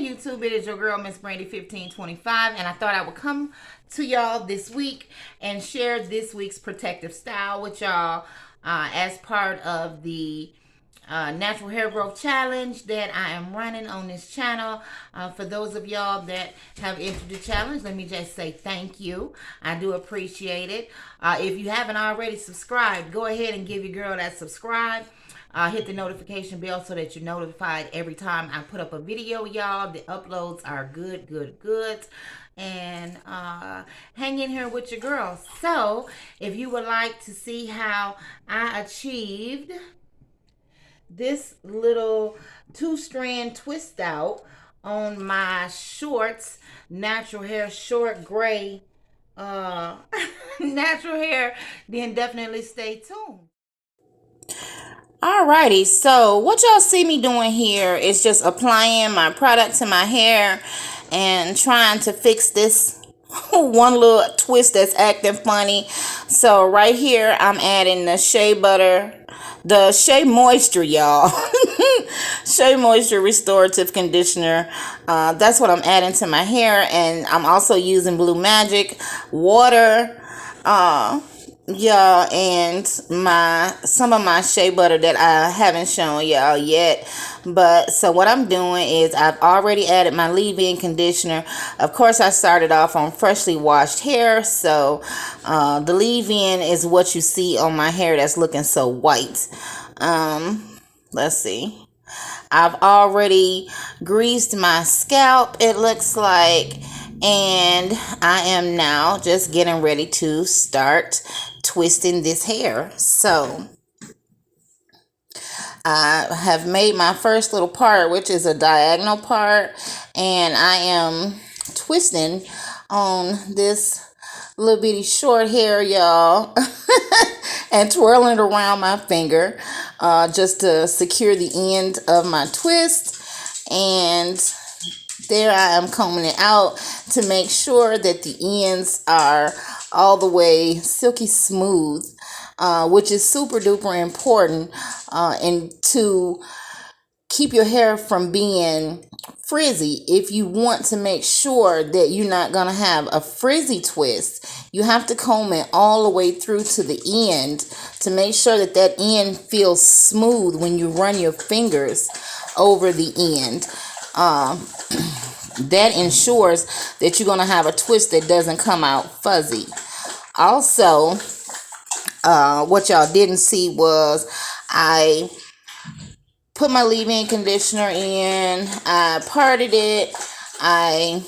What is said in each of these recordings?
YouTube? It is your girl, Miss Brandy 1525, and I thought I would come to y'all this week and share this week's protective style with y'all as part of the natural hair growth challenge that I am running on this channel. For those of y'all that have entered the challenge, let me just say thank you. I do appreciate it. If you haven't already subscribed, go ahead and give your girl that subscribe. Hit the notification bell so that you're notified every time I put up a video, y'all. The uploads are good. And hang in here with your girl. So if you would like to see how I achieved this little 2-strand twist out on my shorts, natural hair short gray natural hair, then definitely stay tuned. Alrighty, so what y'all see me doing here is just applying my product to my hair and trying to fix this one little twist that's acting funny. So right here I'm adding the shea butter, the Shea Moisture, y'all. Shea Moisture restorative conditioner. That's what I'm adding to my hair, and I'm also using Blue Magic water. Y'all, and some of my shea butter that I haven't shown y'all yet. But so what I'm doing is I've already added my leave-in conditioner. Of course, I started off on freshly washed hair, so the leave-in is what you see on my hair that's looking so white. Let's see. I've already greased my scalp, it looks like, and I am now just getting ready to start twisting this hair. So I have made my first little part, which is a diagonal part, and I am twisting on this little bitty short hair, y'all, and twirling it around my finger just to secure the end of my twist. And there I am combing it out to make sure that the ends are all the way silky smooth, which is super duper important and to keep your hair from being frizzy. If you want to make sure that you're not going to have a frizzy twist, you have to comb it all the way through to the end to make sure that that end feels smooth when you run your fingers over the end. That ensures that you're going to have a twist that doesn't come out fuzzy. Also, what y'all didn't see was I put my leave-in conditioner in, I parted it, I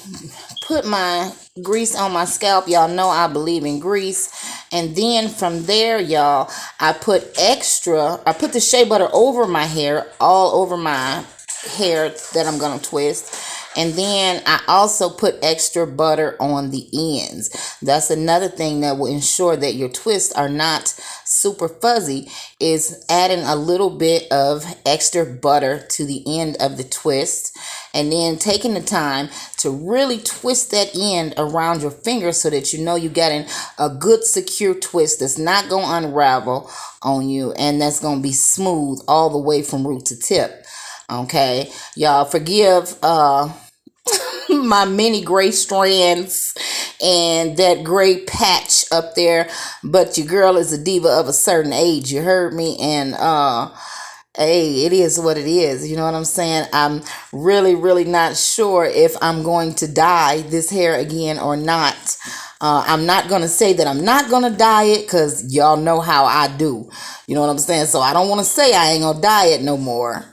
put my grease on my scalp. Y'all know I believe in grease. And then from there, y'all, I put the shea butter over my hair, all over my hair that I'm going to twist. And then I also put extra butter on the ends. That's another thing that will ensure that your twists are not super fuzzy, is adding a little bit of extra butter to the end of the twist. And then taking the time to really twist that end around your finger so that you know you got a good secure twist that's not going to unravel on you, and that's going to be smooth all the way from root to tip. Okay, y'all forgive my many gray strands and that gray patch up there, but your girl is a diva of a certain age, you heard me, and hey, it is what it is, you know what I'm saying? I'm really not sure if I'm going to dye this hair again or not. I'm not going to say that I'm not going to dye it, because y'all know how I do, you know what I'm saying? So I don't want to say I ain't going to dye it no more.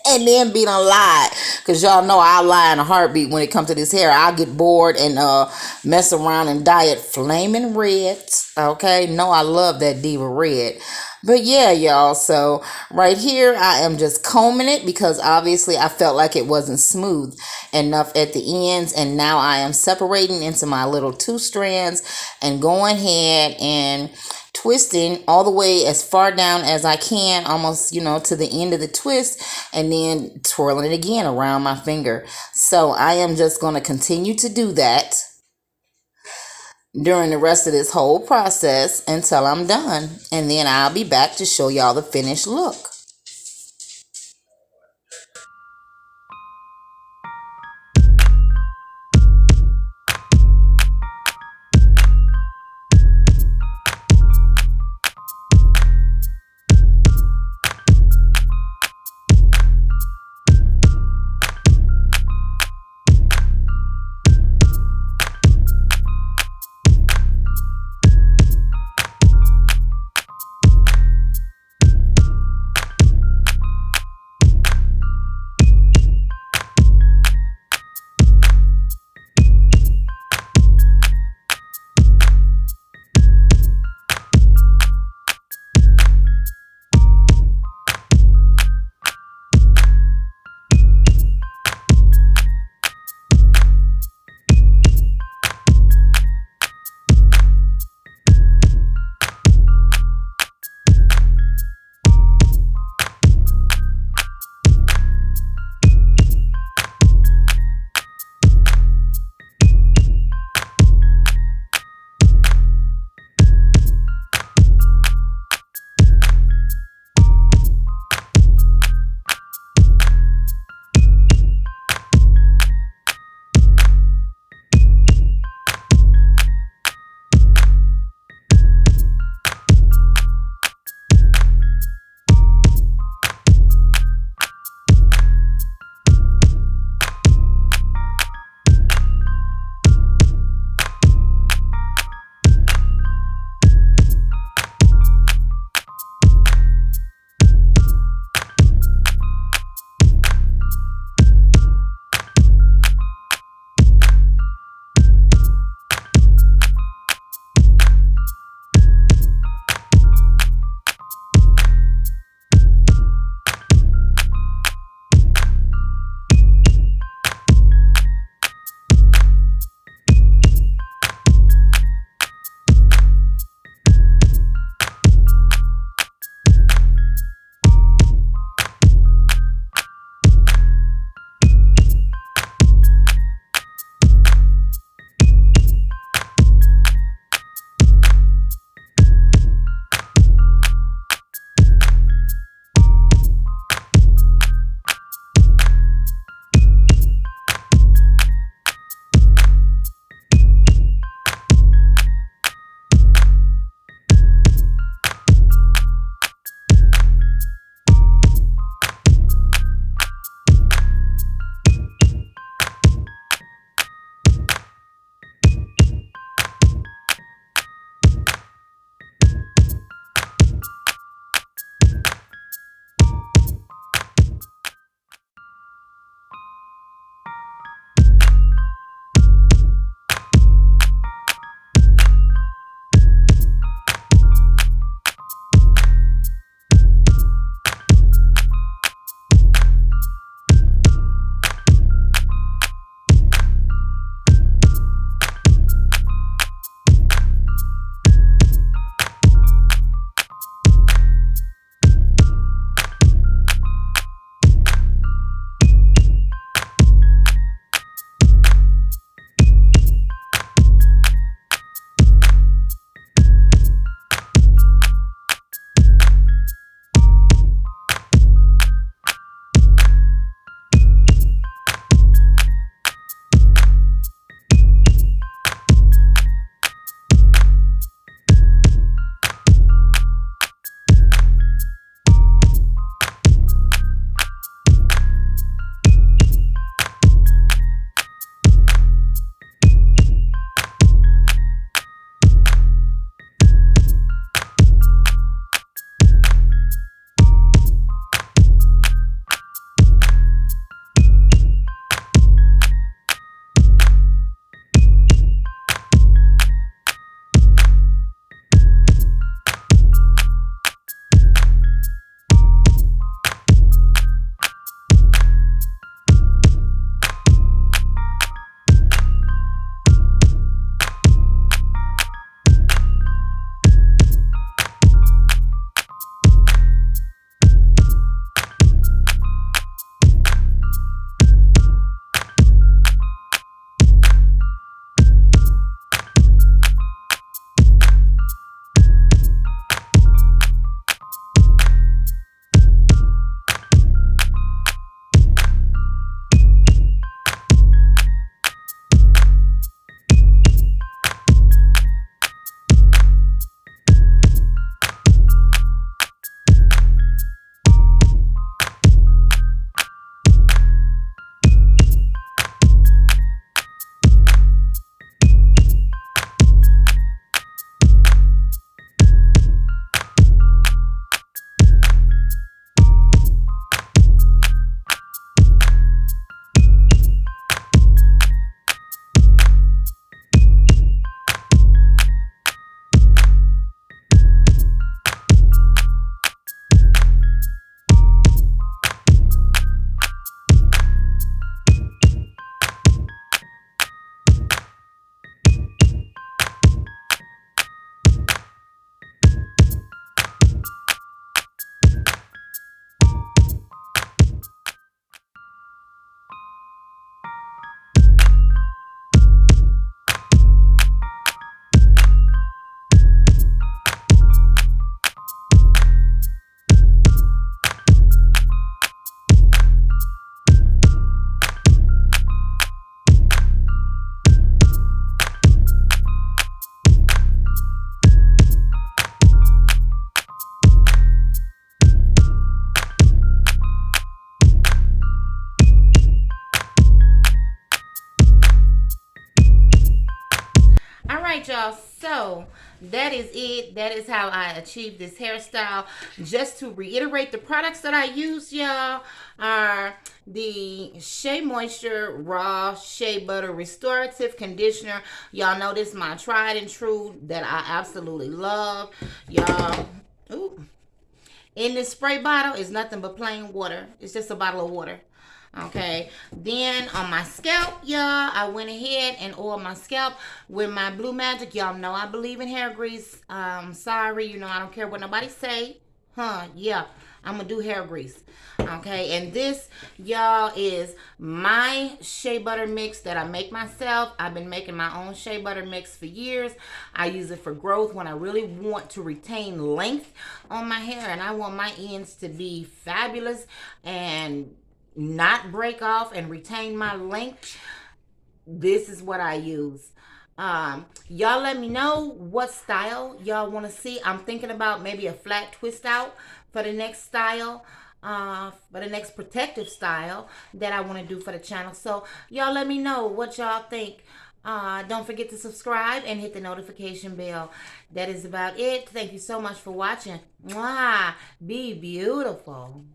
And then be done lie, because y'all know I lie in a heartbeat when it comes to this hair. I'll get bored and mess around and dye it flaming red. Okay, no, I love that diva red. But yeah, y'all, so right here I am just combing it, because obviously I felt like it wasn't smooth enough at the ends, and now I am separating into my little 2 strands and going ahead and twisting all the way as far down as I can, almost, you know, to the end of the twist, and then twirling it again around my finger. So I am just going to continue to do that during the rest of this whole process until I'm done, and then I'll be back to show y'all the finished look. right, y'all. So that is it. That is how I achieved this hairstyle. Just to reiterate, the products that I use, y'all, are the Shea Moisture Raw Shea Butter Restorative Conditioner. Y'all know this is my tried and true that I absolutely love. Y'all, ooh, in this spray bottle is nothing but plain water. It's just a bottle of water. Okay. Then on my scalp, y'all, I went ahead and oiled my scalp with my Blue Magic. Y'all know I believe in hair grease. Sorry, you know I don't care what nobody say. Huh? Yeah. I'm gonna do hair grease. Okay, and this, y'all, is my shea butter mix that I make myself. I've been making my own shea butter mix for years. I use it for growth when I really want to retain length on my hair and I want my ends to be fabulous and not break off and retain my length. This is what I use. Y'all let me know what style y'all want to see. I'm thinking about maybe a flat twist out for the next style, for the next protective style that I want to do for the channel. So y'all let me know what y'all think. Don't forget to subscribe and hit the notification bell. That is about it. Thank you so much for watching. Mwah! Be beautiful.